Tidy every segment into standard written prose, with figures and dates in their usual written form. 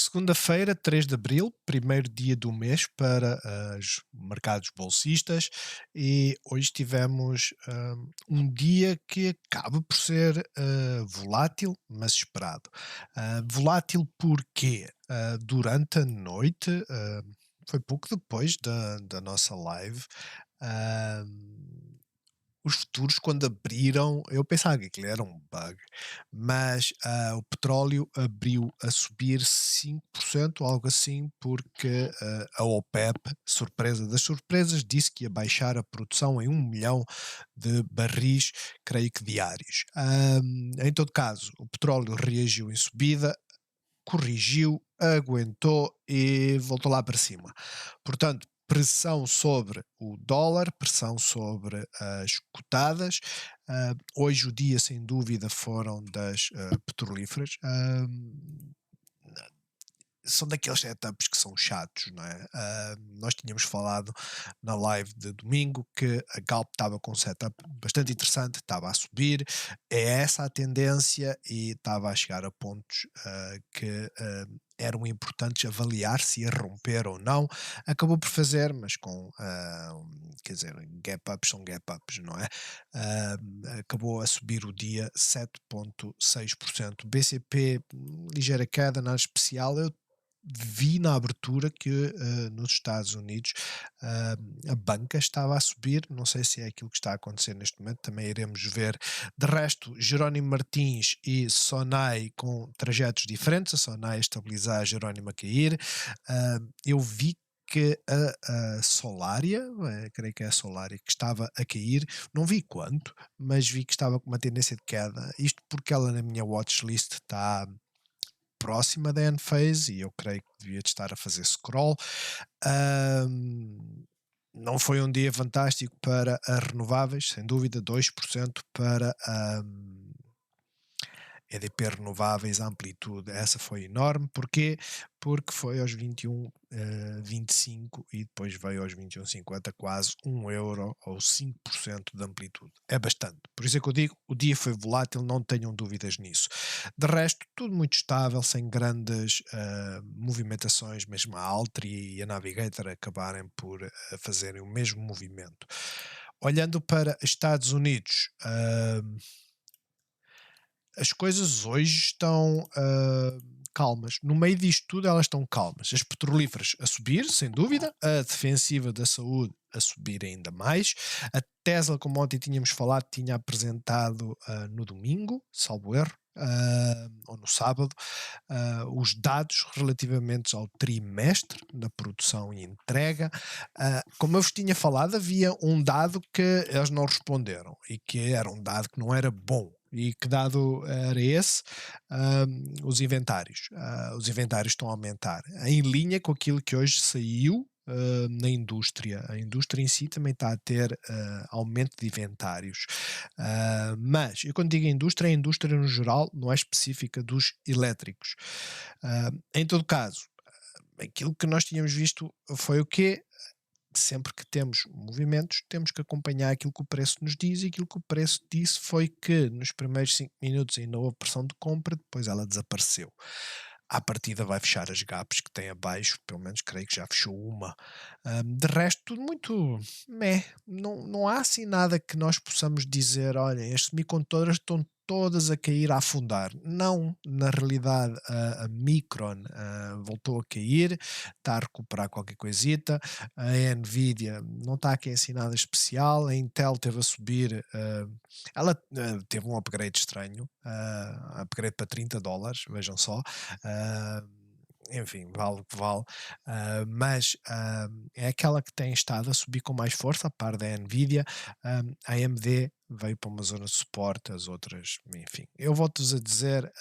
Segunda-feira, 3 de abril, primeiro dia do mês para os mercados bolsistas, e hoje tivemos um dia que acaba por ser volátil, mas esperado. Volátil porque durante a noite, foi pouco depois da nossa live, ah, os futuros, quando abriram, eu pensava que aquilo era um bug, mas o petróleo abriu a subir 5%, algo assim, porque a OPEP, surpresa das surpresas, disse que ia baixar a produção em 1 milhão de barris, creio que diários. Em todo caso, o petróleo reagiu em subida, corrigiu, aguentou e voltou lá para cima. Portanto, pressão sobre o dólar, pressão sobre as cotadas. Hoje o dia, sem dúvida, foram das petrolíferas. São daqueles setups que são chatos, não é? Nós tínhamos falado na live de domingo que a Galp estava com um setup bastante interessante, estava a subir, é essa a tendência e estava a chegar a pontos que eram importantes avaliar se ia romper ou não. Acabou por fazer, mas com, quer dizer, gap ups são gap ups, não é? Acabou a subir o dia 7,6%. BCP, ligeira queda, nada especial. Eu vi na abertura que nos Estados Unidos a banca estava a subir, não sei se é aquilo que está a acontecer neste momento, também iremos ver. De resto, Jerónimo Martins e Sonai com trajetos diferentes, a Sonai a estabilizar, a Jerónimo a cair. Eu vi que a Solária, creio que é a Solária, que estava a cair, não vi quanto, mas vi que estava com uma tendência de queda, isto porque ela na minha watchlist está próxima da Enphase e eu creio que devia de estar a fazer scroll. Não foi um dia fantástico para as renováveis, sem dúvida, 2% para EDP Renováveis, a amplitude, essa foi enorme. Porquê? Porque foi aos 21, 25 e depois veio aos 21,50, quase 1 euro ou 5% de amplitude. É bastante. Por isso é que eu digo, o dia foi volátil, não tenham dúvidas nisso. De resto, tudo muito estável, sem grandes movimentações, mesmo a Altri e a Navigator acabarem por fazerem o mesmo movimento. Olhando para Estados Unidos, as coisas hoje estão calmas. No meio disto tudo, elas estão calmas. As petrolíferas a subir, sem dúvida, a defensiva da saúde a subir ainda mais. A Tesla, como ontem tínhamos falado, tinha apresentado no domingo, salvo erro, ou no sábado, os dados relativamente ao trimestre na produção e entrega. Como eu vos tinha falado, havia um dado que eles não responderam e que era um dado que não era bom. E que dado era esse? Os inventários. Os inventários estão a aumentar em linha com aquilo que hoje saiu na indústria. A indústria em si também está a ter aumento de inventários. Mas, eu quando digo indústria, é a indústria no geral, não é específica dos elétricos. Em todo caso, aquilo que nós tínhamos visto foi o quê? Sempre que temos movimentos, temos que acompanhar aquilo que o preço nos diz, e aquilo que o preço disse foi que nos primeiros 5 minutos ainda houve pressão de compra, depois ela desapareceu. À partida vai fechar as gaps que tem abaixo, pelo menos creio que já fechou uma. De resto, tudo muito meh. Não há assim nada que nós possamos dizer, olha, as semicondutores estão todas a cair, a afundar. Não, na realidade a Micron voltou a cair, está a recuperar qualquer coisita. A Nvidia não está aqui assim nada especial. A Intel teve a subir, ela teve um upgrade estranho, upgrade para $30, vejam só. ah, Enfim, vale o que vale, mas é aquela que tem estado a subir com mais força, a par da Nvidia. A AMD veio para uma zona de suporte, as outras, enfim. Eu volto-vos a dizer,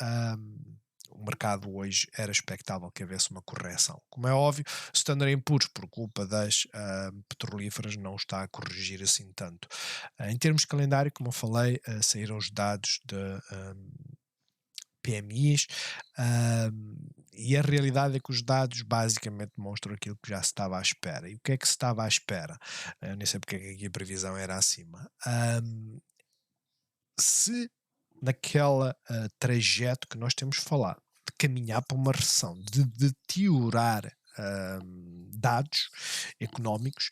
o mercado hoje era expectável que houvesse uma correção. Como é óbvio, Standard Poor's, por culpa das petrolíferas, não está a corrigir assim tanto. Em termos de calendário, como eu falei, saíram os dados de PMIs, e a realidade é que os dados basicamente mostram aquilo que já se estava à espera. E o que é que se estava à espera? Eu nem sei porque é que aqui a previsão era acima. Se naquela trajeto que nós temos falado, caminhar para uma recessão, de deteriorar dados económicos,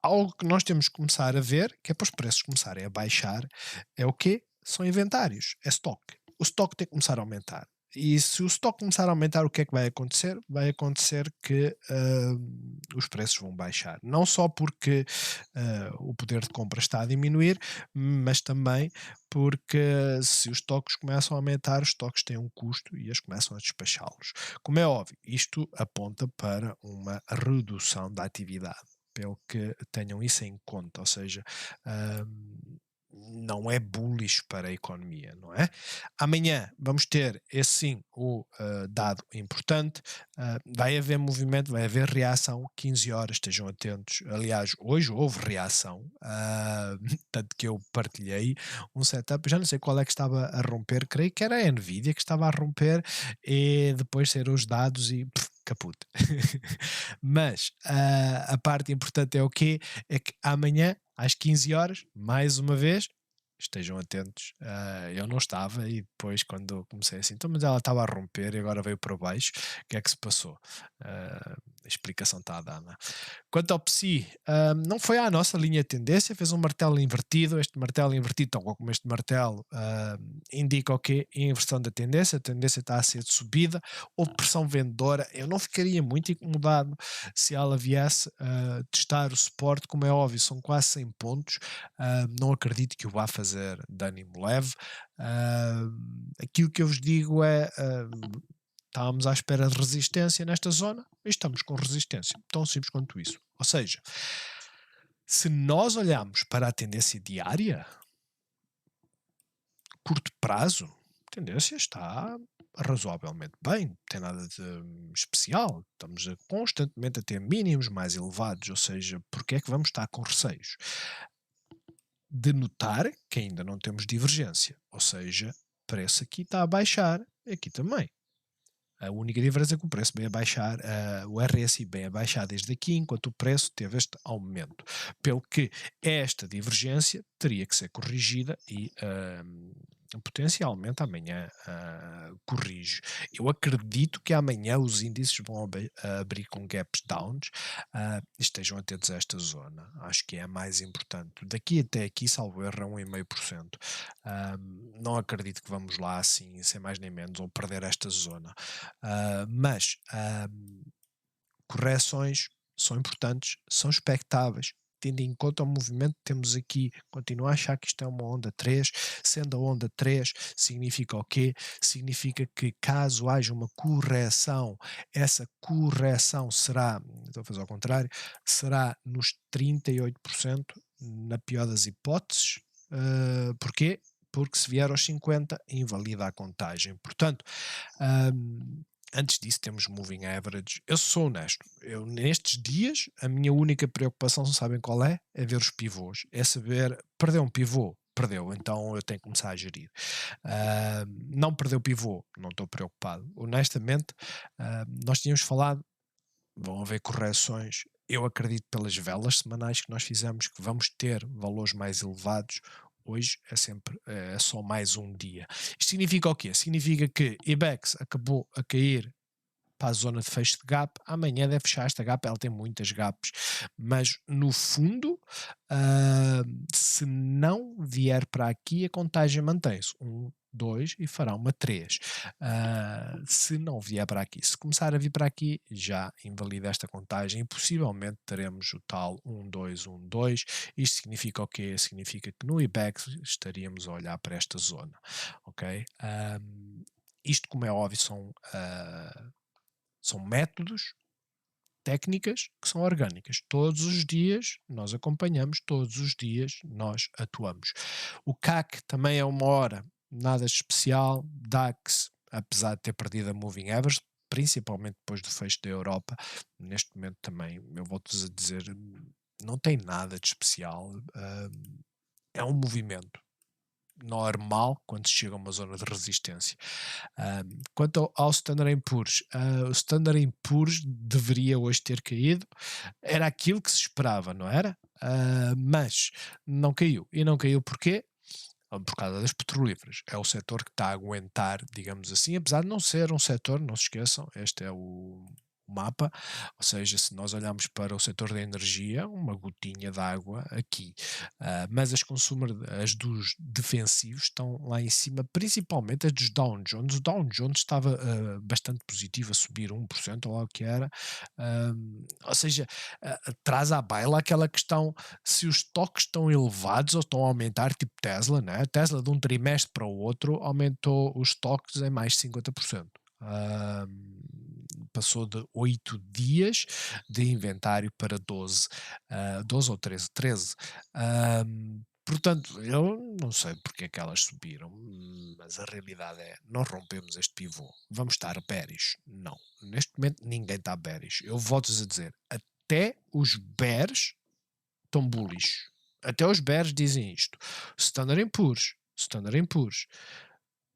algo que nós temos que começar a ver, que é para os preços começarem a baixar, é o quê? São inventários, é stock. O stock tem que começar a aumentar. E se o stock começar a aumentar, o que é que vai acontecer? Vai acontecer que os preços vão baixar. Não só porque o poder de compra está a diminuir, mas também porque se os estoques começam a aumentar, os estoques têm um custo e eles começam a despachá-los. Como é óbvio, isto aponta para uma redução da atividade, pelo que tenham isso em conta, ou seja, não é bullish para a economia, não é? Amanhã vamos ter, esse sim, o dado importante, vai haver movimento, vai haver reação, 15 horas, estejam atentos. Aliás, hoje houve reação, tanto que eu partilhei um setup, já não sei qual é que estava a romper, creio que era a Nvidia que estava a romper, e depois saíram os dados e caput. Mas a parte importante é o quê? É que amanhã, às 15 horas, mais uma vez, estejam atentos. Eu não estava e depois, quando comecei assim, então, mas ela estava a romper e agora veio para baixo. O que é que se passou? A explicação está dada. Quanto ao PSI, não foi à nossa linha de tendência, fez um martelo invertido. Este martelo invertido, tal como este martelo, indica o quê? A inversão da tendência. A tendência está a ser de subida. Houve pressão vendedora. Eu não ficaria muito incomodado se ela viesse testar o suporte. Como é óbvio, são quase 100 pontos. Não acredito que o vá fazer de ânimo leve. Aquilo que eu vos digo é. Estávamos à espera de resistência nesta zona e estamos com resistência. Tão simples quanto isso. Ou seja, se nós olharmos para a tendência diária, curto prazo, a tendência está razoavelmente bem, não tem nada de especial. Estamos constantemente a ter mínimos mais elevados, ou seja, porque é que vamos estar com receios? De notar que ainda não temos divergência, ou seja, preço aqui está a baixar, aqui também. A única diferença é que o preço vem a baixar, o RSI vem a baixar desde aqui, enquanto o preço teve este aumento. Pelo que esta divergência teria que ser corrigida e potencialmente amanhã corrige. Eu acredito que amanhã os índices vão abrir com gaps downs. Estejam atentos a esta zona. Acho que é a mais importante. Daqui até aqui, salvo erro, é 1,5%. Não acredito que vamos lá assim, sem mais nem menos, ou perder esta zona. Mas correções são importantes, são expectáveis. Tendo em conta o movimento que temos aqui, continuo a achar que isto é uma onda 3, sendo a onda 3, significa o quê? Significa que caso haja uma correção, essa correção será, estou a fazer ao contrário, será nos 38%, na pior das hipóteses. Porquê? Porque se vier aos 50, invalida a contagem. Portanto, antes disso temos moving average. Eu sou honesto, eu nestes dias a minha única preocupação, sabem qual é? É ver os pivôs, é saber, perdeu um pivô, perdeu, então eu tenho que começar a gerir. Não perdeu o pivô, não estou preocupado. Honestamente, nós tínhamos falado, vão haver correções. Eu acredito pelas velas semanais que nós fizemos que vamos ter valores mais elevados. Hoje é só mais um dia. Isto significa o quê? Significa que IBEX acabou a cair para a zona de fecho de gap, amanhã deve fechar esta gap, ela tem muitas gaps, mas no fundo, se não vier para aqui, a contagem mantém-se, 1, 2 e fará uma 3. Se não vier para aqui, se começar a vir para aqui, já invalida esta contagem e possivelmente teremos o tal 1, 2, 1, 2. Isto significa o quê? Significa que no IBEX estaríamos a olhar para esta zona, ok? Isto, como é óbvio, são métodos, técnicas que são orgânicas. Todos os dias nós acompanhamos, todos os dias nós atuamos. O CAC também é uma hora, nada de especial. DAX, apesar de ter perdido a moving average, principalmente depois do fecho da Europa, neste momento também, eu volto-vos a dizer, não tem nada de especial. É um movimento normal quando se chega a uma zona de resistência. Quanto ao Standard & Poor's, o Standard & Poor's deveria hoje ter caído, era aquilo que se esperava, não era? Mas não caiu. E não caiu porquê? por causa das petrolíferas. É o setor que está a aguentar, digamos assim, apesar de não ser um setor, não se esqueçam, este é o mapa, ou seja, se nós olharmos para o setor da energia, uma gotinha de água aqui, mas as dos defensivos estão lá em cima, principalmente as dos Dow Jones. O Dow Jones estava bastante positivo, a subir 1%, ou lá o que era, ou seja, traz à baila aquela questão se os estoques estão elevados ou estão a aumentar, tipo Tesla, né? A Tesla de um trimestre para o outro aumentou os estoques em mais de 50%. Passou de 8 dias de inventário para 12, 12 ou 13. Portanto, eu não sei porque é que elas subiram, mas a realidade é, não rompemos este pivô. Vamos estar bearish? Não. Neste momento ninguém está bearish. Eu volto-vos a dizer, até os bears estão bullish. Até os bears dizem isto. Standard Poor's,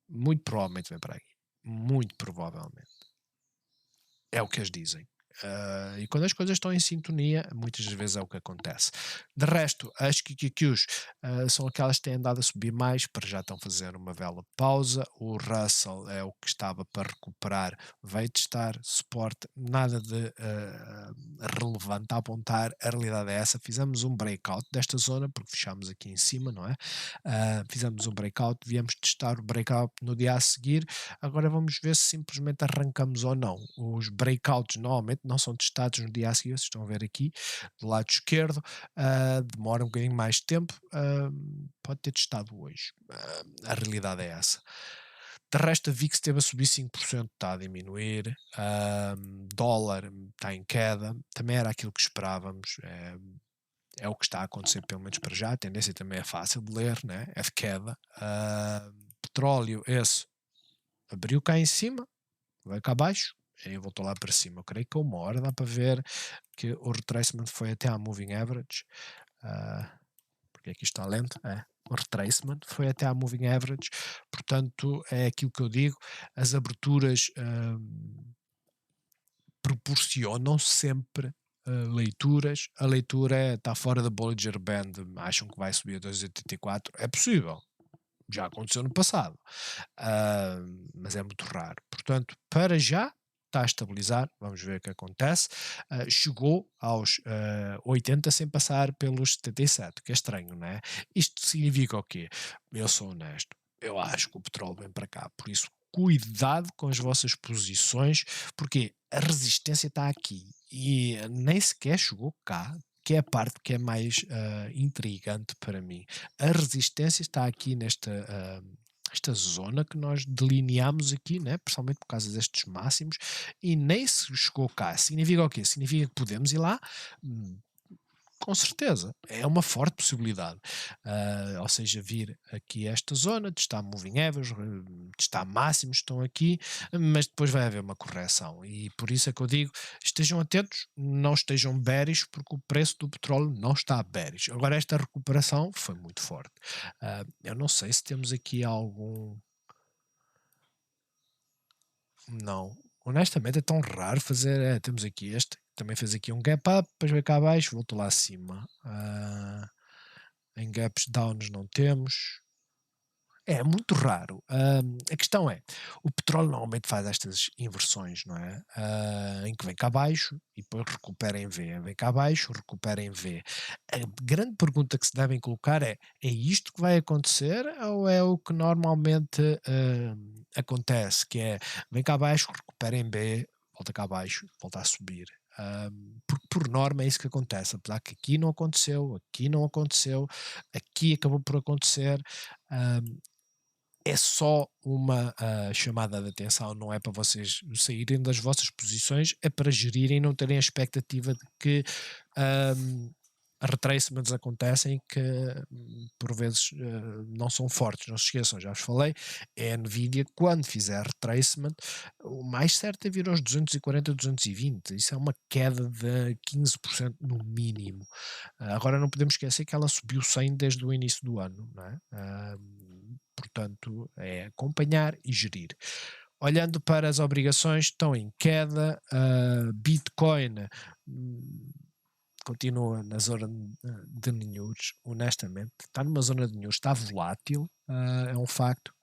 muito provavelmente vem para aqui. Muito provavelmente. É o que eles dizem. E quando as coisas estão em sintonia, muitas vezes é o que acontece. De resto, as QQQs são aquelas que têm andado a subir mais, para já estão fazendo uma bela pausa. O Russell é o que estava para recuperar, veio testar suporte, nada de relevante a apontar. A realidade é essa. Fizemos um breakout desta zona, porque fechámos aqui em cima, não é? Fizemos um breakout, viemos testar o breakout no dia a seguir. Agora vamos ver se simplesmente arrancamos ou não. Os breakouts normalmente não são testados no dia a seguir, vocês estão a ver aqui do lado esquerdo, demora um bocadinho mais de tempo, pode ter testado hoje. A realidade é essa. De resto, a VIX esteve a subir 5%, está a diminuir, dólar está em queda, também era aquilo que esperávamos. É o que está a acontecer, pelo menos para já. A tendência também é fácil de ler, né? É de queda. Petróleo, esse abriu cá em cima, vai cá abaixo e voltou lá para cima. Eu creio que a uma hora dá para ver que o retracement foi até à moving average. Porque aqui está lento, o retracement foi até à moving average, portanto é aquilo que eu digo, as aberturas proporcionam sempre leituras. A leitura está fora da Bollinger Band, acham que vai subir a 2,84, é possível, já aconteceu no passado, mas é muito raro. Portanto, para já está a estabilizar, vamos ver o que acontece. Chegou aos 80 sem passar pelos 77, que é estranho, não é? Isto significa o quê? Eu sou honesto, eu acho que o petróleo vem para cá, por isso cuidado com as vossas posições, porque a resistência está aqui e nem sequer chegou cá, que é a parte que é mais intrigante para mim. A resistência está aqui esta zona que nós delineamos aqui, né? Principalmente por causa destes máximos, e nem se chegou cá. Significa o quê? Significa que podemos ir lá, com certeza, é uma forte possibilidade. Ou seja, vir aqui a esta zona, testar moving average, testar máximos estão aqui, mas depois vai haver uma correção. E por isso é que eu digo, estejam atentos, não estejam bearish, porque o preço do petróleo não está bearish. Agora esta recuperação foi muito forte. Eu não sei se temos aqui algum... Não. Honestamente é tão raro fazer. Temos aqui este, também fez aqui um gap up, depois veio cá abaixo, voltou lá acima. Em gaps downs não temos. É muito raro. A questão é, o petróleo normalmente faz estas inversões, não é? Em que vem cá abaixo e depois recupera em V. Vem cá abaixo, recupera em V. A grande pergunta que se devem colocar é isto que vai acontecer ou é o que normalmente acontece, que é, vem cá abaixo, recupera em B, volta cá abaixo, volta a subir. Porque por norma é isso que acontece, apesar que aqui não aconteceu, aqui acabou por acontecer. É só uma chamada de atenção, não é para vocês saírem das vossas posições, é para gerirem e não terem a expectativa de que retracements acontecem que por vezes não são fortes. Não se esqueçam, já vos falei, é a Nvidia, quando fizer retracement, o mais certo é vir aos 240, 220. Isso é uma queda de 15% no mínimo. Agora não podemos esquecer que ela subiu 100 desde o início do ano, não é? Portanto, é acompanhar e gerir. Olhando para as obrigações, estão em queda. Bitcoin continua na zona de ninhures, honestamente. Está numa zona de ninhures, está volátil, é um facto.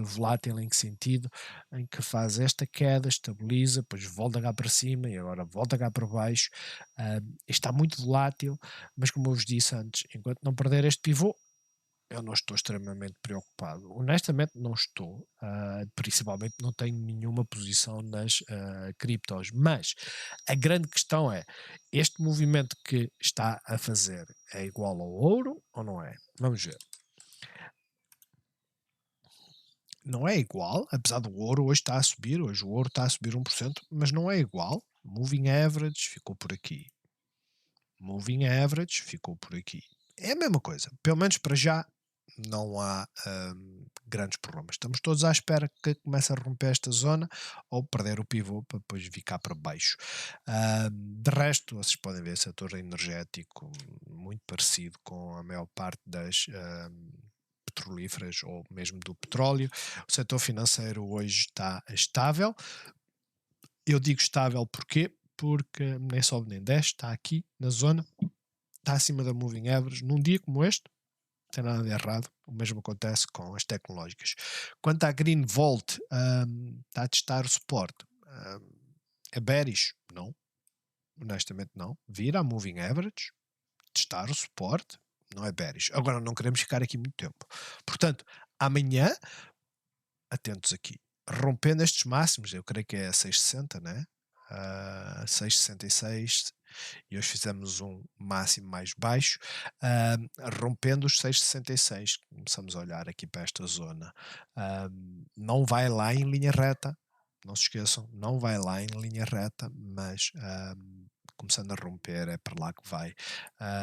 Volátil em que sentido? Em que faz esta queda, estabiliza, depois volta cá para cima e agora volta cá para baixo. Está muito volátil, mas como eu vos disse antes, enquanto não perder este pivô, eu não estou extremamente preocupado. Honestamente, não estou. Principalmente não tenho nenhuma posição nas criptos. Mas a grande questão é: este movimento que está a fazer é igual ao ouro ou não é? Vamos ver. Não é igual, apesar do ouro hoje está a subir, hoje o ouro está a subir 1%, mas não é igual. Moving average ficou por aqui. Moving average ficou por aqui. É a mesma coisa. Pelo menos para já não há grandes problemas. Estamos todos à espera que comece a romper esta zona ou perder o pivô para depois vir cá para baixo. De resto, vocês podem ver setor energético muito parecido com a maior parte das petrolíferas ou mesmo do petróleo. O setor financeiro hoje está estável. Eu digo estável porquê? Porque nem sobe nem desce, está aqui na zona, está acima da moving average. Num dia como este, não tem nada de errado. O mesmo acontece com as tecnológicas. Quanto à Green Volt, está a testar o suporte. É bearish? Não. Honestamente não. Vira a moving average, testar o suporte, não é bearish. Agora não queremos ficar aqui muito tempo. Portanto, amanhã, atentos aqui. Rompendo estes máximos, eu creio que é 660, né? 666 e hoje fizemos um máximo mais baixo, rompendo os 666. Começamos a olhar aqui para esta zona. Não vai lá em linha reta, não se esqueçam, não vai lá em linha reta, mas começando a romper é para lá que vai.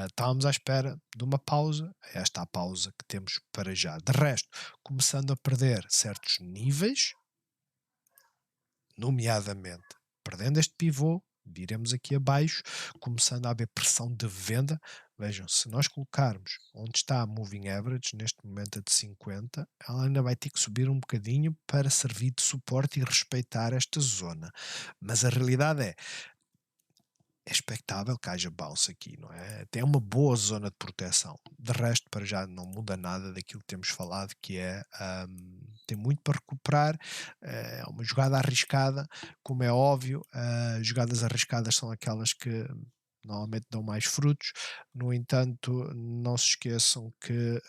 Estávamos à espera de uma pausa, é esta a pausa que temos para já. De resto, começando a perder certos níveis, nomeadamente perdendo este pivô, viremos aqui abaixo, começando a haver pressão de venda. Vejam, se nós colocarmos onde está a moving average, neste momento a de 50, ela ainda vai ter que subir um bocadinho para servir de suporte e respeitar esta zona. Mas a realidade é expectável que haja bounce aqui, não é? Tem uma boa zona de proteção. De resto, para já não muda nada daquilo que temos falado, que é tem muito para recuperar, é uma jogada arriscada, como é óbvio, jogadas arriscadas são aquelas que normalmente dão mais frutos. No entanto, não se esqueçam que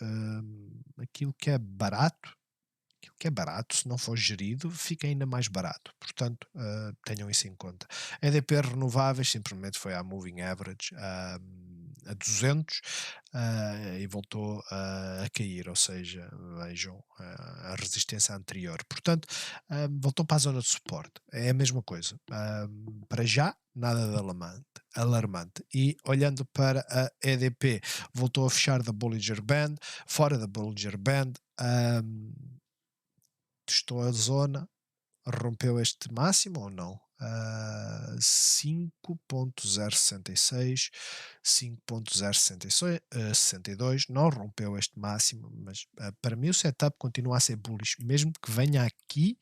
aquilo que é barato, aquilo que é barato, se não for gerido, fica ainda mais barato. Portanto, tenham isso em conta. EDP renováveis simplesmente foi à moving average a 200 e voltou a cair, ou seja, vejam a resistência anterior. Portanto, voltou para a zona de suporte. É a mesma coisa. Para já, nada de alarmante. E olhando para a EDP, voltou a fechar da Bollinger Band, fora da Bollinger Band, testou a zona, rompeu este máximo ou não? 5.066, 5.062, não rompeu este máximo, mas para mim o setup continua a ser bullish, mesmo que venha aqui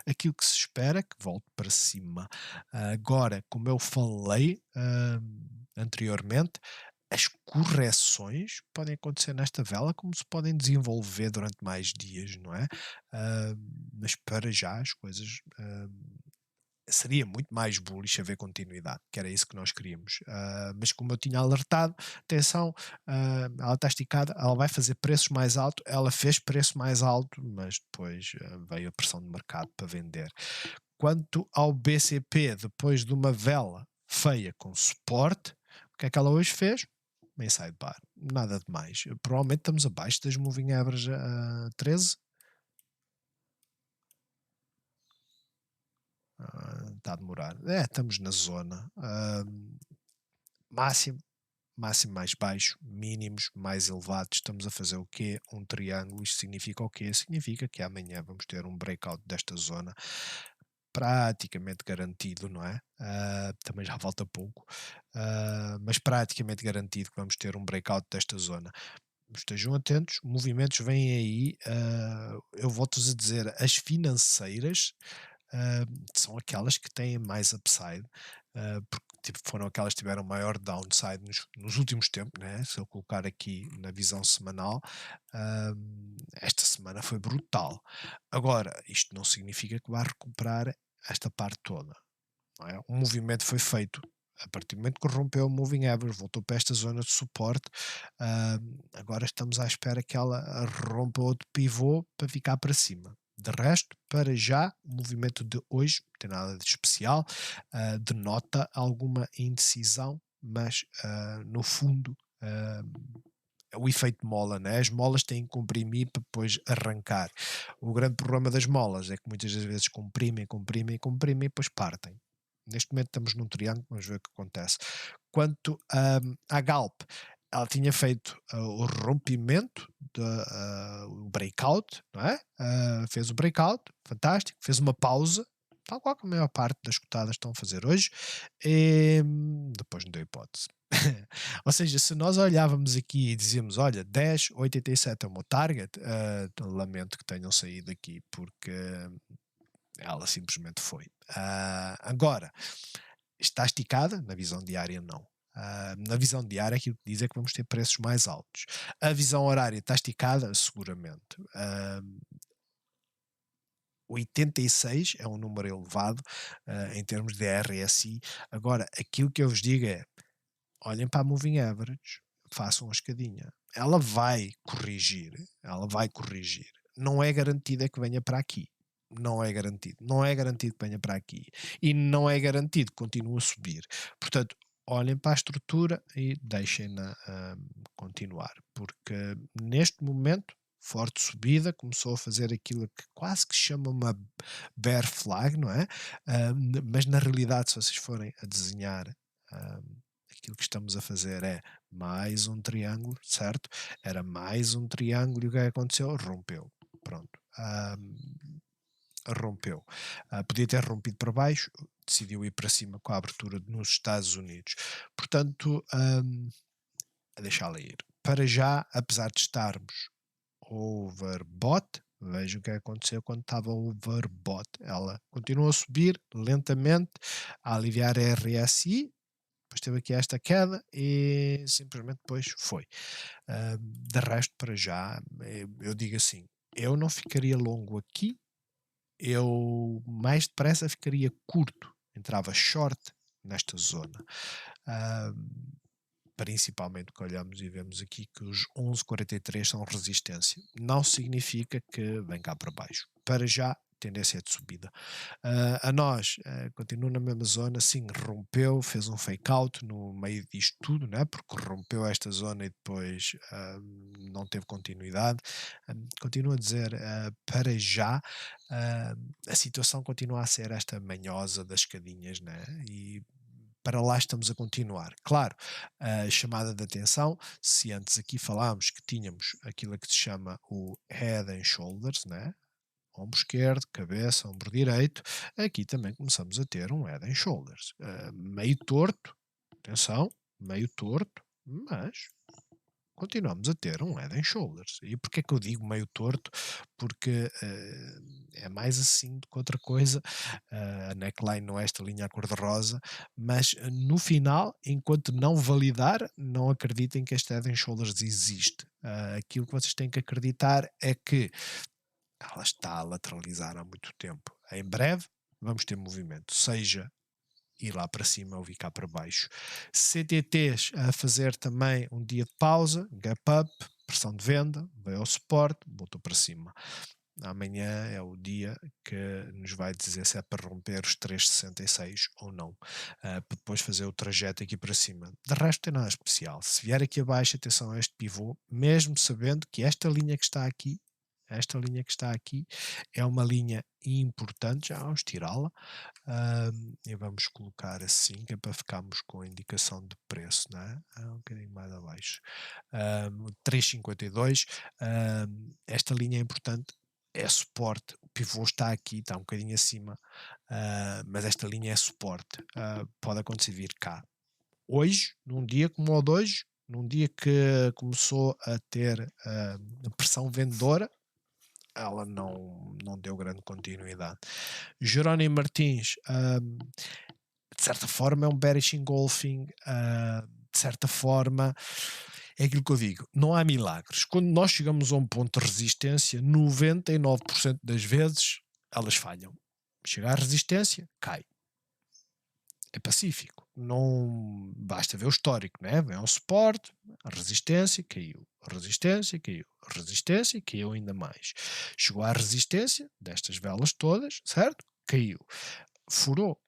aquilo que se espera que volte para cima. Agora, como eu falei anteriormente, as correções podem acontecer nesta vela como se podem desenvolver durante mais dias, não é? Mas para já as coisas seria muito mais bullish haver continuidade, que era isso que nós queríamos. Mas como eu tinha alertado, atenção, ela está esticada, ela vai fazer preços mais altos, ela fez preço mais alto, mas depois veio a pressão de mercado para vender. Quanto ao BCP, depois de uma vela feia com suporte, o que é que ela hoje fez? Meio sidebar, nada de mais. Provavelmente estamos abaixo das moving average a 13. Está a demorar. Estamos na zona. Máximo, máximo mais baixo, mínimos mais elevados. Estamos a fazer o quê? Um triângulo. Isto significa o quê? Significa que amanhã vamos ter um breakout desta zona praticamente garantido, não é? Também já falta pouco, mas praticamente garantido que vamos ter um breakout desta zona. Estejam atentos, movimentos vêm aí, eu volto-vos a dizer, as financeiras são aquelas que têm mais upside, porque tipo, foram aquelas que tiveram maior downside nos últimos tempos, né? Se eu colocar aqui na visão semanal, esta semana foi brutal. Agora, isto não significa que vá recuperar esta parte toda. Não é? O movimento foi feito a partir do momento que rompeu o moving average, voltou para esta zona de suporte. Agora estamos à espera que ela rompa outro pivô para ficar para cima. De resto, para já, o movimento de hoje não tem nada de especial, denota alguma indecisão, mas no fundo o efeito mola, né? As molas têm que comprimir para depois arrancar. O grande problema das molas é que muitas das vezes comprimem e depois partem. Neste momento estamos num triângulo, vamos ver o que acontece. Quanto à Galp, ela tinha feito o rompimento, o breakout, não é? Fez o breakout, fantástico, fez uma pausa, tal qual que a maior parte das cotadas estão a fazer hoje, e depois não deu hipótese. Ou seja, se nós olhávamos aqui e dizíamos, olha, 10,87 é o meu target, lamento que tenham saído aqui, porque ela simplesmente foi. Agora, está esticada? Na visão diária, não. Na visão diária, aquilo que diz é que vamos ter preços mais altos. A visão horária está esticada? Seguramente. 86 é um número elevado em termos de RSI. Agora, aquilo que eu vos digo é, olhem para a Moving Average, façam a escadinha. Ela vai corrigir. Não é garantida que venha para aqui. Não é garantido. Não é garantido que venha para aqui. E não é garantido que continue a subir. Portanto, olhem para a estrutura e deixem-na continuar. Porque neste momento, forte subida, começou a fazer aquilo que quase que chama uma bear flag, não é? Mas na realidade, se vocês forem a desenhar aquilo que estamos a fazer é mais um triângulo, certo? Era mais um triângulo e o que aconteceu? Rompeu. Pronto. Rompeu. Podia ter rompido para baixo, decidiu ir para cima com a abertura nos Estados Unidos. Portanto, a deixá-la ir. Para já, apesar de estarmos overbought, veja o que aconteceu quando estava overbought. Ela continuou a subir lentamente, a aliviar a RSI, depois teve aqui esta queda e simplesmente depois foi. De resto, para já, eu digo assim, eu não ficaria longo aqui, eu mais depressa ficaria curto, entrava short nesta zona. Principalmente porque olhamos e vemos aqui que os 11,43 são resistência. Não significa que vem cá para baixo. Para já, tendência é de subida. A nós, continua na mesma zona, sim, rompeu, fez um fake out no meio disto tudo, né? Porque rompeu esta zona e depois não teve continuidade. Continuo a dizer, para já, a situação continua a ser esta manhosa das escadinhas, né? E para lá estamos a continuar. Claro, a chamada de atenção, se antes aqui falámos que tínhamos aquilo que se chama o head and shoulders, né? Ombro esquerdo, cabeça, ombro direito, aqui também começamos a ter um head and shoulders. Meio torto, atenção, meio torto, mas continuamos a ter um head and shoulders. E porquê é que eu digo meio torto? Porque é mais assim do que outra coisa. A neckline não é esta linha cor-de-rosa, mas no final, enquanto não validar, não acreditem que este head and shoulders existe. Aquilo que vocês têm que acreditar é que ela está a lateralizar há muito tempo. Em breve vamos ter movimento, seja ir lá para cima ou vir cá para baixo. CTTs a fazer também um dia de pausa, gap up, pressão de venda, veio ao suporte, voltou para cima. Amanhã é o dia que nos vai dizer se é para romper os 3,66 ou não, para depois fazer o trajeto aqui para cima. De resto, tem nada especial. Se vier aqui abaixo, atenção a este pivô, mesmo sabendo que esta linha que está aqui é uma linha importante, já vamos tirá-la, e vamos colocar assim, que é para ficarmos com a indicação de preço, não é? Um bocadinho mais abaixo. 3,52, esta linha é importante, é suporte, o pivô está aqui, está um bocadinho acima, mas esta linha é suporte, pode acontecer vir cá. Hoje, num dia como o de hoje, num dia que começou a ter pressão vendedora, ela não deu grande continuidade. Jerónimo Martins de certa forma é um bearish engulfing, de certa forma é aquilo que eu digo, não há milagres. Quando nós chegamos a um ponto de resistência, 99% das vezes elas falham. Chega à resistência, cai. É pacífico. Não basta ver o histórico, né? Vem ao suporte, a resistência caiu, a resistência caiu, a resistência caiu ainda mais. Chegou à resistência destas velas todas, certo? Caiu, furou.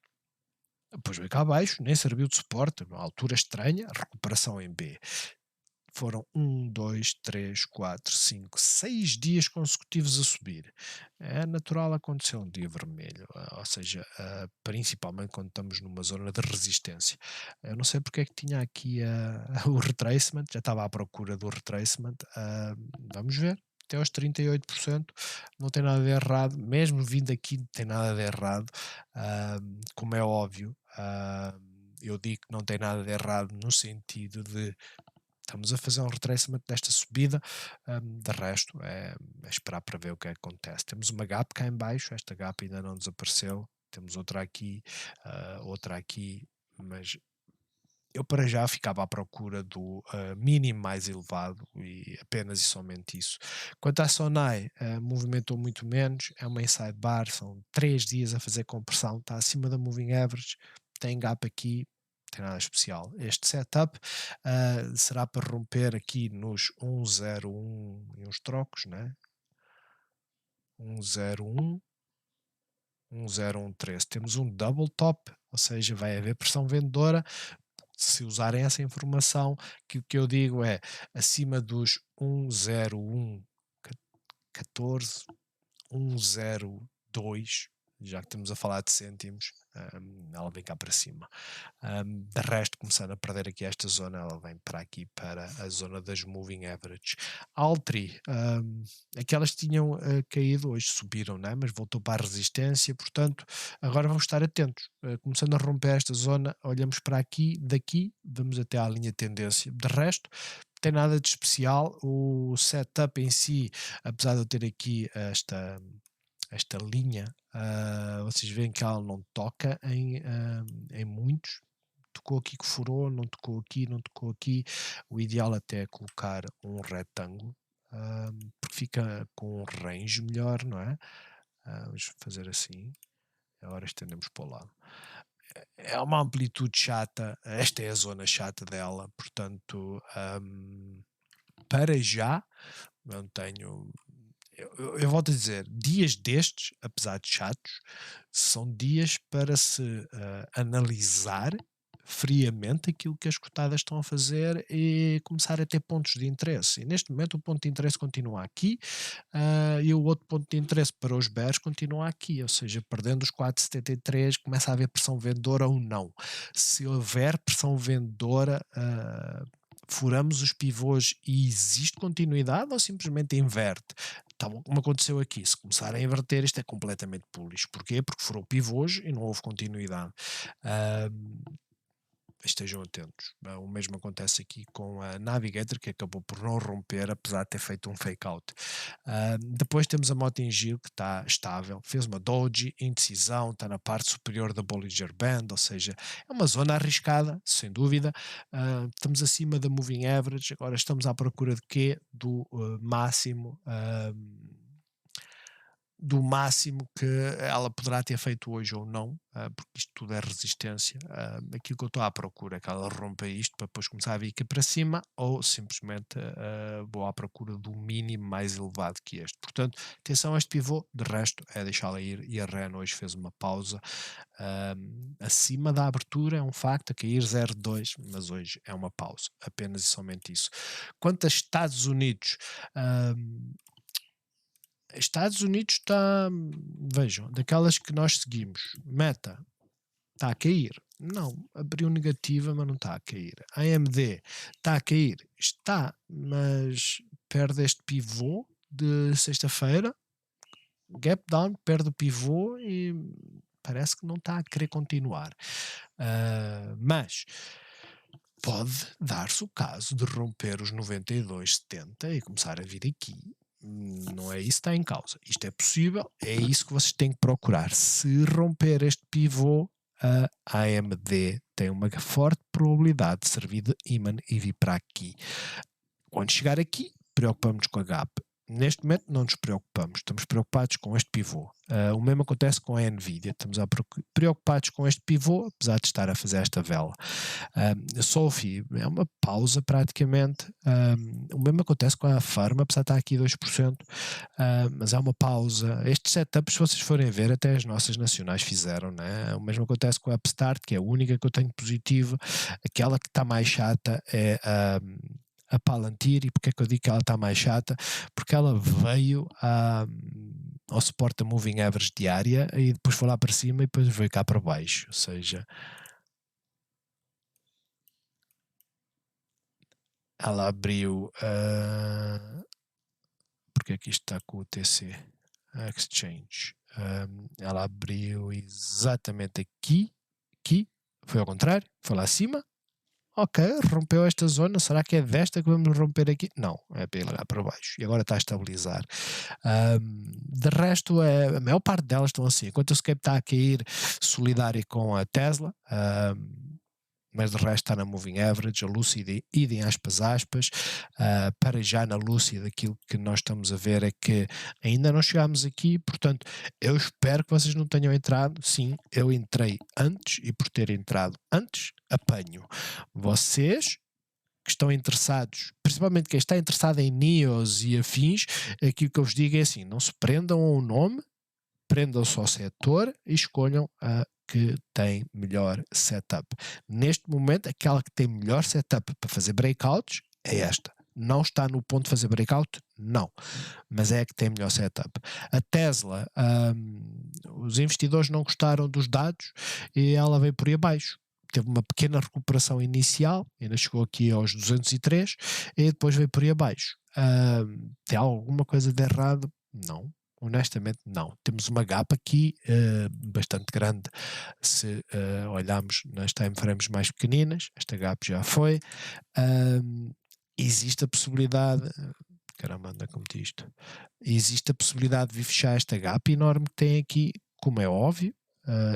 Depois veio cá abaixo, nem serviu de suporte, uma altura estranha, recuperação em B. Foram 2, 3, 4, 5, 6 dias consecutivos a subir. É natural acontecer um dia vermelho, ou seja, principalmente quando estamos numa zona de resistência. Eu não sei porque é que tinha aqui o retracement, já estava à procura do retracement. Vamos ver. Até aos 38%, não tem nada de errado, mesmo vindo aqui, não tem nada de errado, como é óbvio. Eu digo que não tem nada de errado no sentido de estamos a fazer um retracement desta subida, de resto é esperar para ver o que é que acontece. Temos uma gap cá em baixo, esta gap ainda não desapareceu, temos outra aqui, mas eu para já ficava à procura do mínimo mais elevado e apenas e somente isso. Quanto à Sonai, movimentou muito menos, é uma inside bar, são 3 dias a fazer compressão, está acima da moving average, tem gap aqui, não tem nada especial. Este setup será para romper aqui nos 1,01 e uns trocos, né? 1,01, 1,0113. Temos um double top, ou seja, vai haver pressão vendedora. Se usarem essa informação, que o que eu digo é acima dos 1,0114, 1,02, já que estamos a falar de cêntimos, ela vem cá para cima. De resto, começando a perder aqui esta zona, ela vem para aqui, para a zona das moving average. Altri, aquelas que tinham caído, hoje subiram, né? Mas voltou para a resistência, portanto, agora vamos estar atentos. Começando a romper esta zona, olhamos para aqui, daqui, vamos até à linha tendência. De resto, tem nada de especial. O setup em si, apesar de eu ter aqui esta linha, vocês veem que ela não toca em muitos. Tocou aqui que furou, não tocou aqui, não tocou aqui. O ideal até é colocar um retângulo, porque fica com um range melhor, não é? Vamos fazer assim. Agora estendemos para o lado. É uma amplitude chata, esta é a zona chata dela, portanto, para já, não tenho. Eu volto a dizer, dias destes, apesar de chatos, são dias para se analisar friamente aquilo que as cotadas estão a fazer e começar a ter pontos de interesse. E neste momento o ponto de interesse continua aqui, e o outro ponto de interesse para os bears continua aqui, ou seja, perdendo os 4,73 começa a haver pressão vendedora ou não. Se houver pressão vendedora, furamos os pivôs e existe continuidade ou simplesmente inverte? Tal como aconteceu aqui, se começar a inverter, isto é completamente bullish. Porquê? Porque foram pivôs e não houve continuidade. Estejam atentos. O mesmo acontece aqui com a Navigator, que acabou por não romper, apesar de ter feito um fake out. Depois temos a Motengil, que está estável, fez uma doji, indecisão, está na parte superior da Bollinger Band, ou seja, é uma zona arriscada, sem dúvida. Estamos acima da Moving Average, agora estamos à procura de quê? Do máximo que ela poderá ter feito hoje ou não, porque isto tudo é resistência. Aquilo que eu estou à procura é que ela rompa isto para depois começar a vir aqui para cima, ou simplesmente vou à procura do mínimo mais elevado que este. Portanto, atenção a este pivô, de resto é deixá-la ir, e a REN hoje fez uma pausa acima da abertura, é um facto, a cair 0,2, mas hoje é uma pausa, apenas e somente isso. Quanto a Estados Unidos, Estados Unidos está, vejam, daquelas que nós seguimos, Meta está a cair. Não, abriu negativa, mas não está a cair. A AMD está a cair. Está, mas perde este pivô de sexta-feira. Gap down, perde o pivô e parece que não está a querer continuar. Mas pode dar-se o caso de romper os 92,70 e começar a vir aqui. Não é isso que está em causa. Isto é possível, é isso que vocês têm que procurar. Se romper este pivô, a AMD tem uma forte probabilidade de servir de imã e vir para aqui. Quando chegar aqui, preocupamos com a gap. Neste momento não nos preocupamos, estamos preocupados com este pivô. O mesmo acontece com a Nvidia, estamos preocupados com este pivô, apesar de estar a fazer esta vela. Sophie é uma pausa praticamente. O mesmo acontece com a Pharma, apesar de estar aqui 2%, mas é uma pausa. Estes setups, se vocês forem ver, até as nossas nacionais fizeram, né? O mesmo acontece com a Upstart, que é a única que eu tenho positiva. Aquela que está mais chata é a Palantir. E porque é que eu digo que ela está mais chata? Porque ela veio ao suporte da Moving Average diária e depois foi lá para cima e depois veio cá para baixo, ou seja, ela abriu porque é que isto está com o TC Exchange, ela abriu exatamente aqui, foi ao contrário, foi lá acima. Ok, rompeu esta zona, será que é desta que vamos romper aqui? Não, é para ir lá para baixo e agora está a estabilizar. De resto, a maior parte delas estão assim. Enquanto o Scape está a cair solidário com a Tesla, mas de resto está na Moving Average, a Lucid, idem aspas, para já na Lucid aquilo que nós estamos a ver é que ainda não chegámos aqui, portanto eu espero que vocês não tenham entrado. Sim, eu entrei antes e por ter entrado antes, apanho. Vocês que estão interessados, principalmente quem está interessado em NIOS e afins, aquilo que eu vos digo é assim, não se prendam ao nome, prendam-se ao setor e escolham a que tem melhor setup. Neste momento, aquela que tem melhor setup para fazer breakouts é esta. Não está no ponto de fazer breakout? Não. Mas é a que tem melhor setup. A Tesla, os investidores não gostaram dos dados e ela veio por aí abaixo. Teve uma pequena recuperação inicial, ainda chegou aqui aos 203 e depois veio por aí abaixo. Tem alguma coisa de errado? Não. Honestamente, não. Temos uma gap aqui bastante grande. Se olharmos nas time frames mais pequeninas, esta gap já foi. Existe a possibilidade. Caramba, anda como isto. Existe a possibilidade de fechar esta gap enorme que tem aqui, como é óbvio.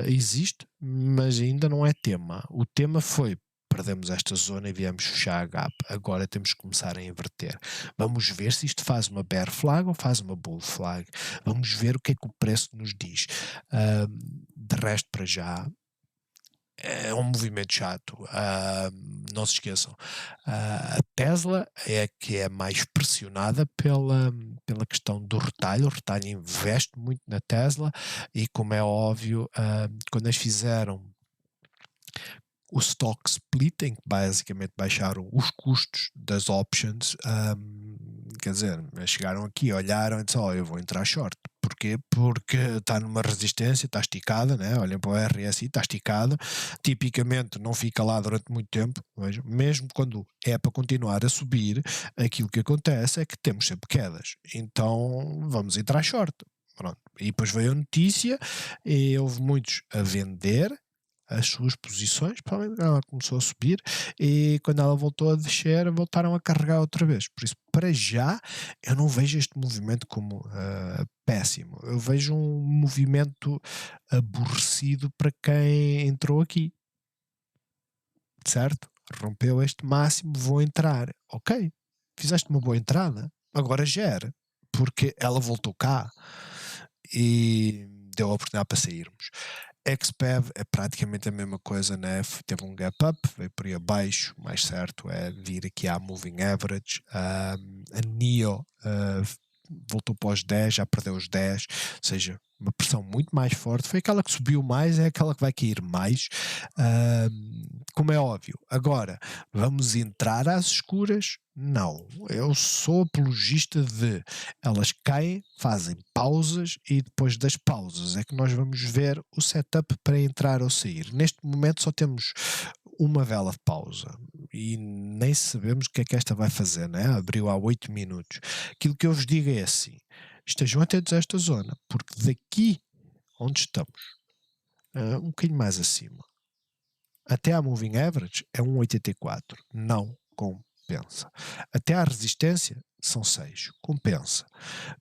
Existe, mas ainda não é tema. O tema foi: perdemos esta zona e viemos fechar a gap. Agora temos que começar a inverter. Vamos ver se isto faz uma bear flag ou faz uma bull flag. Vamos ver o que é que o preço nos diz. De resto, para já, é um movimento chato. Não se esqueçam. A Tesla é que é mais pressionada pela questão do retalho. O retalho investe muito na Tesla e, como é óbvio, quando eles fizeram o stock split, em que basicamente baixaram os custos das options, quer dizer, chegaram aqui, olharam e disseram: eu vou entrar short. Porquê? Porque está numa resistência, está esticada, né? Olhem para o RSI, está esticada, tipicamente não fica lá durante muito tempo. Vejam, mesmo quando é para continuar a subir, aquilo que acontece é que temos sempre quedas, então vamos entrar short. Pronto. E depois veio a notícia e houve muitos a vender as suas posições, provavelmente ela começou a subir e quando ela voltou a descer, voltaram a carregar outra vez. Por isso, para já, eu não vejo este movimento como péssimo. Eu vejo um movimento aborrecido para quem entrou aqui. Certo? Rompeu este máximo, vou entrar. Ok, fizeste uma boa entrada, agora gera, porque ela voltou cá e deu a oportunidade para sairmos. XPEV é praticamente a mesma coisa, né? Teve um gap up, veio por aí abaixo, mais certo é vir aqui à Moving Average. A NIO voltou para os 10, já perdeu os 10, ou seja, uma pressão muito mais forte. Foi aquela que subiu mais, é aquela que vai cair mais, como é óbvio. Agora, vamos entrar às escuras? Não, eu sou apologista de elas caem, fazem pausas e depois das pausas é que nós vamos ver o setup para entrar ou sair. Neste momento só temos uma vela de pausa e nem sabemos o que é que esta vai fazer, né? Abriu há 8 minutos. Aquilo que eu vos digo é assim: estejam atentos a esta zona, porque daqui onde estamos, um bocadinho mais acima, até à Moving Average é 1,84, não com compensa. Até à resistência são 6, compensa.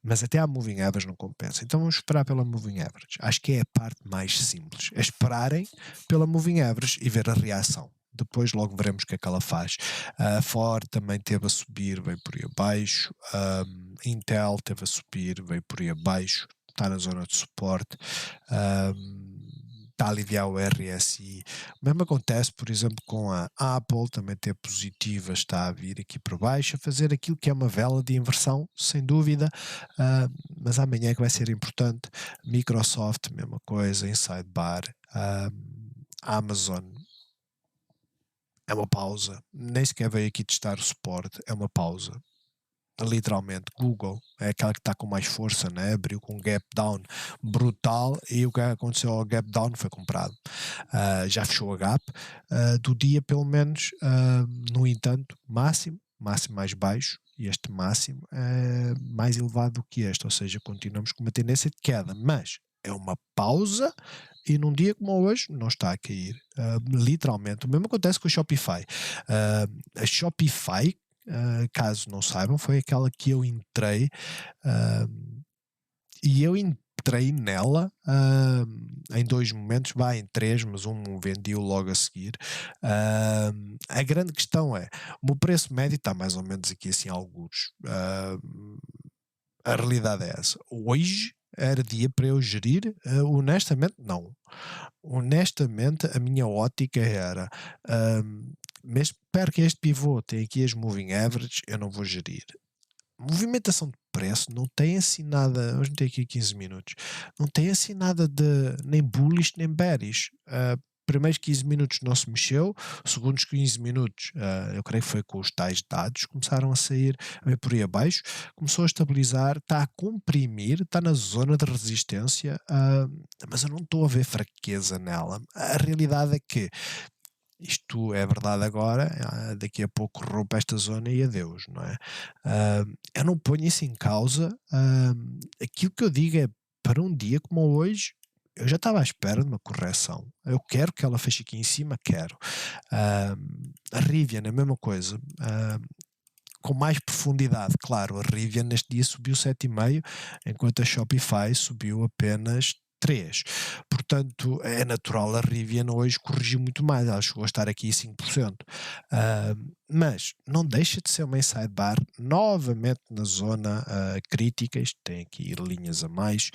Mas até à moving average não compensa. Então vamos esperar pela moving average. Acho que é a parte mais simples. É esperarem pela moving average e ver a reação. Depois logo veremos o que é que ela faz. A Ford também teve a subir, veio por aí abaixo. A Intel teve a subir, veio por aí abaixo. Está na zona de suporte. Está a aliviar o RSI. O mesmo acontece, por exemplo, com a Apple, também ter positiva, está a vir aqui para baixo, a fazer aquilo que é uma vela de inversão, sem dúvida, mas amanhã é que vai ser importante. Microsoft, mesma coisa, Inside Bar, Amazon, é uma pausa, nem sequer veio aqui testar o suporte, é uma pausa. Literalmente, Google é aquela que está com mais força, né? Abriu com um gap down brutal e o que aconteceu ao gap down foi comprado. Já fechou a gap do dia, pelo menos. No entanto, máximo mais baixo, e este máximo é mais elevado do que este, ou seja, continuamos com uma tendência de queda, mas é uma pausa e num dia como hoje não está a cair. Literalmente, o mesmo acontece com a Shopify. A Shopify, caso não saibam, foi aquela que eu entrei e eu entrei nela em 2 momentos, em 3, mas um vendi-o logo a seguir. A grande questão é, o meu preço médio está mais ou menos aqui assim alguns. A realidade é essa. Hoje era dia para eu gerir? Honestamente, não. Honestamente, a minha ótica era mesmo perto que este pivô tem aqui as moving average, eu não vou gerir. Movimentação de preço não tem assim nada, vamos meter aqui 15 minutos, não tem assim nada de nem bullish nem bearish. Primeiros 15 minutos não se mexeu, segundos 15 minutos, eu creio que foi com os tais dados, começaram a sair, a ver por aí abaixo, começou a estabilizar, está a comprimir, está na zona de resistência, mas eu não estou a ver fraqueza nela. A realidade é que isto é verdade agora, daqui a pouco rompe esta zona e adeus, não é? Eu não ponho isso em causa. Aquilo que eu digo é, para um dia como hoje, eu já estava à espera de uma correção. Eu quero que ela feche aqui em cima, quero. A Rivian é a mesma coisa. Com mais profundidade, claro, a Rivian neste dia subiu 7,5, enquanto a Shopify subiu apenas 3. Portanto, é natural, a Rivian hoje corrigiu muito mais, ela chegou a estar aqui 5%. Mas não deixa de ser uma inside bar, novamente na zona crítica, isto tem aqui linhas a mais,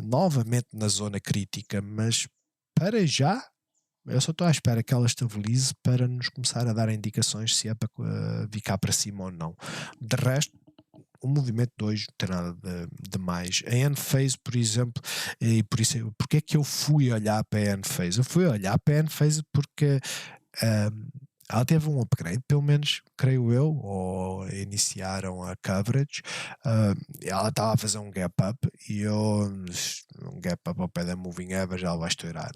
novamente na zona crítica, mas para já eu só estou à espera que ela estabilize para nos começar a dar indicações se é para vir cá para cima ou não. De resto, o movimento de hoje não tem nada de mais. A Enphase, por exemplo, e por isso, porque é que eu fui olhar para a Enphase? Eu fui olhar para a Enphase porque ela teve um upgrade, pelo menos creio eu, ou iniciaram a coverage. Ela estava a fazer um gap up e um gap up ao pé da moving average, ela vai estourar.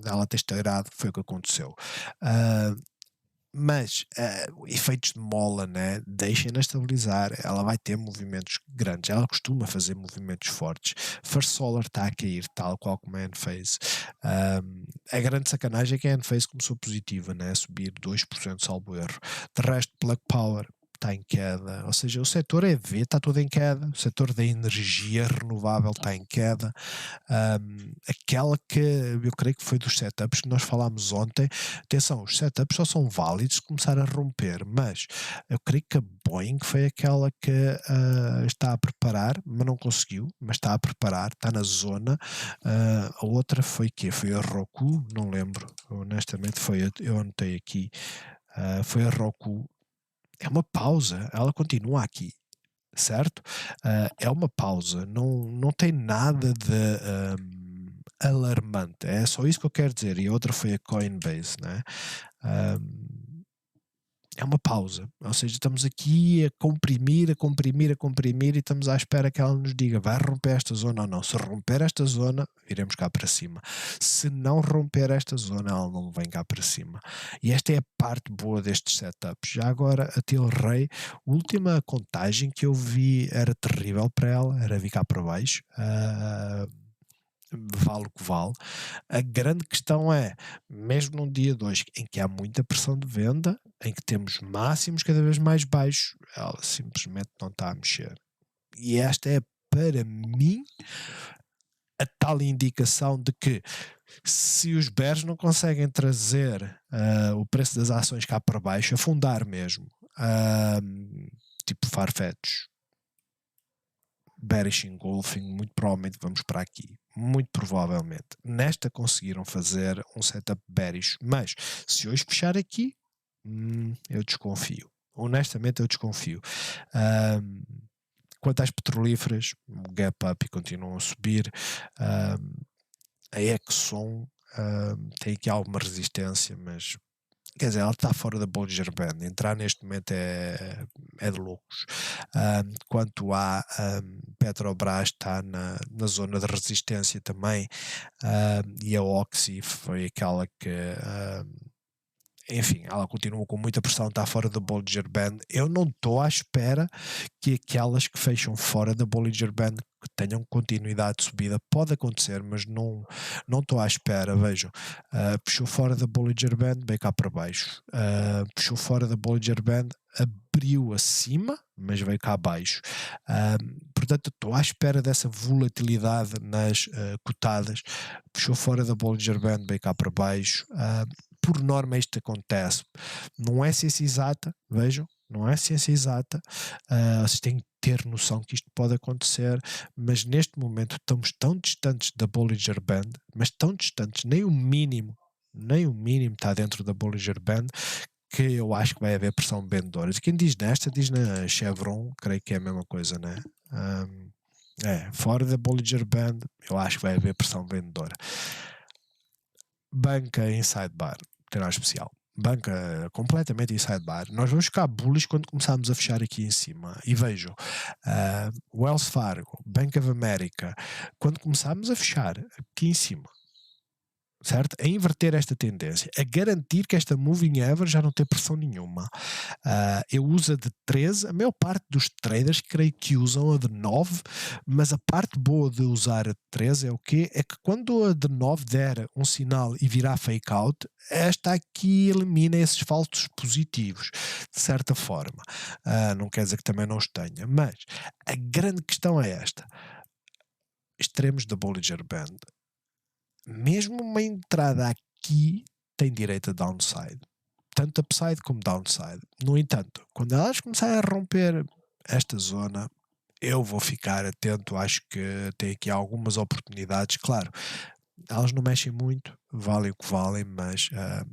Ela ter estourado foi o que aconteceu. Mas efeitos de mola, né? Deixem-na estabilizar, ela vai ter movimentos grandes, ela costuma fazer movimentos fortes. First Solar está a cair, tal qual como a Enphase. A grande sacanagem é que a Enphase começou positiva, né? A subir 2%, salvo erro. De resto, Plug Power está em queda, ou seja, o setor EV está todo em queda, o setor da energia renovável está em queda. Aquela que eu creio que foi dos setups que nós falámos ontem, atenção, os setups só são válidos se começar a romper, mas eu creio que a Boeing foi aquela que está a preparar, mas não conseguiu, mas está a preparar, está na zona. A outra foi que foi a Roku, não lembro, honestamente eu anotei aqui, foi a Roku. É uma pausa, ela continua aqui, certo? É uma pausa, não tem nada de alarmante, é só isso que eu quero dizer. E a outra foi a Coinbase, né? É uma pausa, ou seja, estamos aqui a comprimir e estamos à espera que ela nos diga, vai romper esta zona ou não. Se romper esta zona, viremos cá para cima. Se não romper esta zona, ela não vem cá para cima. E esta é a parte boa destes setups. Já agora, a Tilray, a última contagem que eu vi era terrível para ela, era vir cá para baixo. vale o que vale. A grande questão é, mesmo num dia 2 em que há muita pressão de venda, em que temos máximos cada vez mais baixos, ela simplesmente não está a mexer. E esta é, para mim, a tal indicação de que se os bears não conseguem trazer o preço das ações cá para baixo, afundar mesmo, tipo Farfetch, bearish engulfing, muito provavelmente vamos para aqui. Muito provavelmente. Nesta conseguiram fazer um setup bearish, mas se hoje fechar aqui, eu desconfio. Honestamente, eu desconfio. Quanto às petrolíferas, o gap up continuam a subir. A Exxon tem aqui alguma resistência, mas quer dizer, ela está fora da Bollinger Band. Entrar neste momento é de loucos. Quanto à Petrobras, está na zona de resistência também. E a Oxy foi aquela que enfim, ela continua com muita pressão, está fora da Bollinger Band. Eu não estou à espera que aquelas que fecham fora da Bollinger Band que tenham continuidade de subida. Pode acontecer, mas não estou à espera. Vejam, puxou fora da Bollinger Band, veio cá para baixo. Puxou fora da Bollinger Band, abriu acima, mas veio cá abaixo. Portanto, estou à espera dessa volatilidade nas cotadas. Puxou fora da Bollinger Band, veio cá para baixo. Por norma isto acontece. Não é ciência exata, vejam, não é ciência exata. Vocês têm que ter noção que isto pode acontecer, mas neste momento estamos tão distantes da Bollinger Band, mas tão distantes, nem o mínimo está dentro da Bollinger Band, que eu acho que vai haver pressão vendedora. Quem diz nesta, diz na Chevron, creio que é a mesma coisa, né? Fora da Bollinger Band, eu acho que vai haver pressão vendedora. Banca em sidebar, tem nada especial. Banca completamente em sidebar. Nós vamos ficar bullish quando começarmos a fechar aqui em cima. E vejam, Wells Fargo, Bank of America, quando começarmos a fechar aqui em cima, certo? A inverter esta tendência, a garantir que esta moving average já não tem pressão nenhuma. Eu uso a de 13, a maior parte dos traders creio que usam a de 9, mas a parte boa de usar a de 13 é o quê? É que quando a de 9 der um sinal e virar fake out, esta aqui elimina esses falsos positivos, de certa forma. Não quer dizer que também não os tenha, mas a grande questão é esta. Extremos da Bollinger Band. Mesmo uma entrada aqui tem direito a downside, tanto upside como downside. No entanto, quando elas começarem a romper esta zona, eu vou ficar atento. Acho que tem aqui algumas oportunidades. Claro, elas não mexem muito, valem o que valem, mas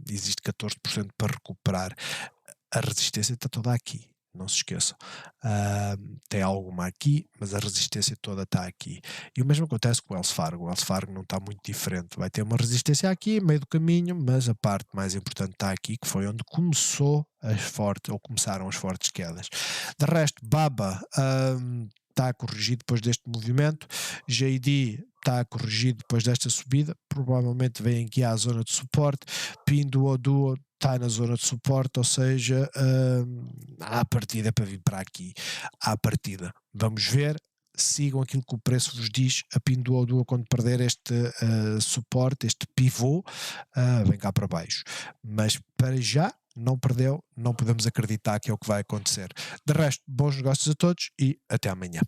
existe 14% para recuperar. A resistência está toda aqui, não se esqueçam. Tem alguma aqui, mas a resistência toda está aqui. E o mesmo acontece com o Wells Fargo. O Wells Fargo não está muito diferente. Vai ter uma resistência aqui, meio do caminho, mas a parte mais importante está aqui, que foi onde começaram as fortes quedas. De resto, BABA está a corrigir depois deste movimento. JD está a corrigir depois desta subida. Provavelmente vem aqui à zona de suporte. Pinduoduo está na zona de suporte, ou seja, há partida para vir para aqui. Há partida. Vamos ver. Sigam aquilo que o preço vos diz. A Pinduoduo, quando perder este suporte, este pivô, vem cá para baixo. Mas para já, não perdeu, não podemos acreditar que é o que vai acontecer. De resto, bons negócios a todos e até amanhã.